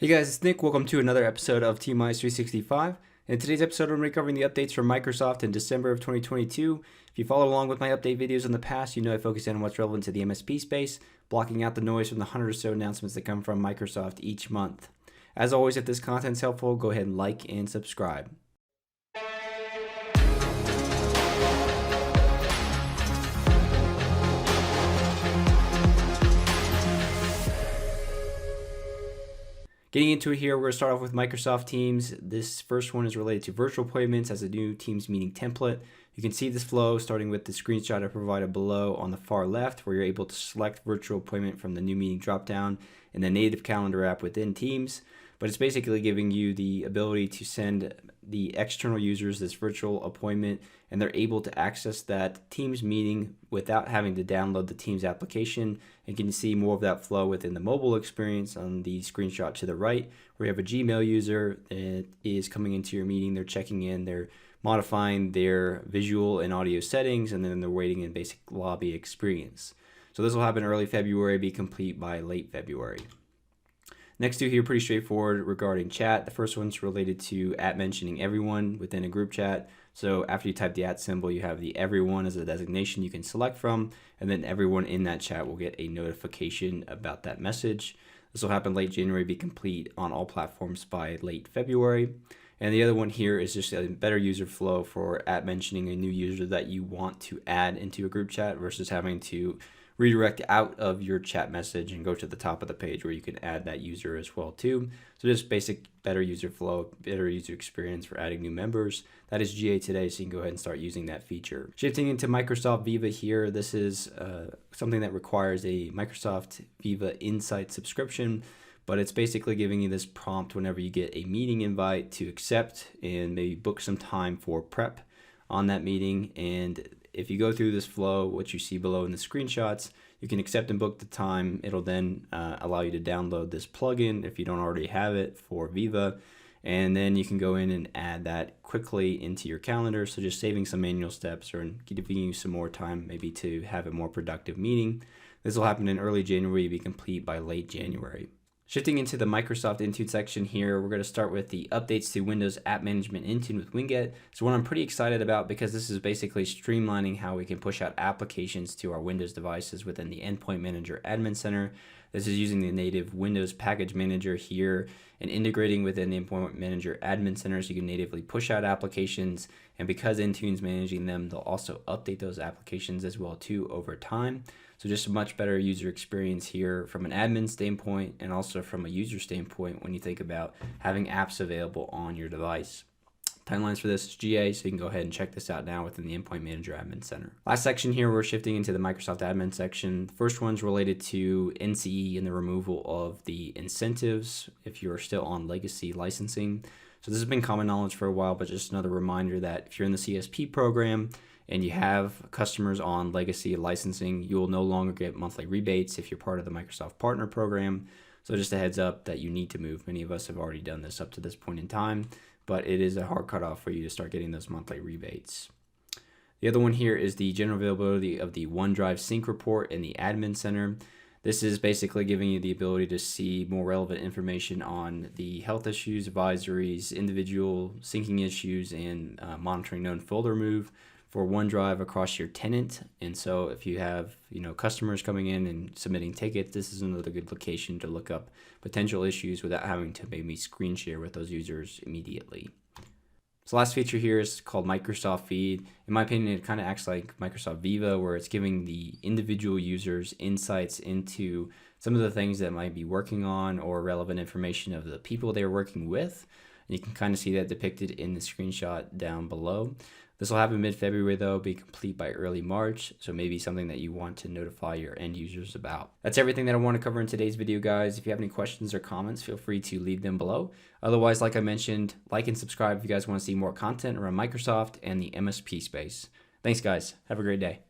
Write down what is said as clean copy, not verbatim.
Hey guys, it's Nick. Welcome to another episode of T-365. In today's episode, I'm going to be covering the updates from Microsoft in December of 2022. If you followed along with my update videos in the past, you know I focus in on what's relevant to the MSP space, blocking out the noise from the 100 or so announcements that come from Microsoft each month. As always, if this content's helpful, go ahead and like and subscribe. Getting into it here, we're going to start off with Microsoft Teams. This first one is related to virtual appointments as a new Teams meeting template. You can see this flow starting with the screenshot I provided below on the far left, where you're able to select virtual appointment from the new meeting dropdown in the native calendar app within Teams. But it's basically giving you the ability to send the external users this virtual appointment, and they're able to access that Teams meeting without having to download the Teams application. And you can see more of that flow within the mobile experience on the screenshot to the right, where you have a Gmail user that is coming into your meeting. They're checking in, they're modifying their visual and audio settings, and then they're waiting in basic lobby experience. So this will happen early February, be complete by late February. Next two here, pretty straightforward regarding chat. The first one's related to @mentioning everyone within a group chat. So after you type the @ symbol, you have the everyone as a designation you can select from, and then everyone in that chat will get a notification about that message. This will happen late January, be complete on all platforms by late February. And the other one here is just a better user flow for @mentioning a new user that you want to add into a group chat versus having to redirect out of your chat message and go to the top of the page where you can add that user as well too. So just basic better user flow, better user experience for adding new members. That is GA today, so you can go ahead and start using that feature. Shifting into Microsoft Viva here, this is something that requires a Microsoft Viva Insight subscription, but it's basically giving you this prompt whenever you get a meeting invite to accept and maybe book some time for prep on that meeting. And if you go through this flow, what you see below in the screenshots, you can accept and book the time. It'll then allow you to download this plugin if you don't already have it for Viva. And then you can go in and add that quickly into your calendar. So just saving some manual steps or giving you some more time maybe to have a more productive meeting. This will happen in early January, be complete by late January. Shifting into the Microsoft Intune section here, we're going to start with the updates to Windows App Management Intune with Winget. So one I'm pretty excited about because this is basically streamlining how we can push out applications to our Windows devices within the Endpoint Manager Admin Center. This is using the native Windows Package Manager here and integrating within the Endpoint Manager Admin Center so you can natively push out applications. And because Intune's managing them, they'll also update those applications as well too over time. So just a much better user experience here from an admin standpoint and also from a user standpoint when you think about having apps available on your device. Timelines for this is GA, so you can go ahead and check this out now within the Endpoint Manager Admin Center. Last section here, we're shifting into the Microsoft Admin section. The first one's related to NCE and the removal of the incentives if you're still on legacy licensing. So this has been common knowledge for a while, but just another reminder that if you're in the CSP program and you have customers on legacy licensing, you will no longer get monthly rebates if you're part of the Microsoft Partner Program. So just a heads up that you need to move. Many of us have already done this up to this point in time, but it is a hard cutoff for you to start getting those monthly rebates. The other one here is the general availability of the OneDrive Sync report in the Admin Center. This is basically giving you the ability to see more relevant information on the health issues, advisories, individual syncing issues, and monitoring known folder move for OneDrive across your tenant. And so if you have customers coming in and submitting tickets, this is another good location to look up potential issues without having to maybe screen share with those users immediately. So last feature here is called Microsoft Feed. In my opinion, it kind of acts like Microsoft Viva, where it's giving the individual users insights into some of the things that might be working on or relevant information of the people they're working with. And you can kind of see that depicted in the screenshot down below. This will happen mid-February though, be complete by early March, so maybe something that you want to notify your end users about. That's everything that I want to cover in today's video, guys. If you have any questions or comments, feel free to leave them below. Otherwise, like I mentioned, like and subscribe if you guys want to see more content around Microsoft and the MSP space. Thanks, guys. Have a great day.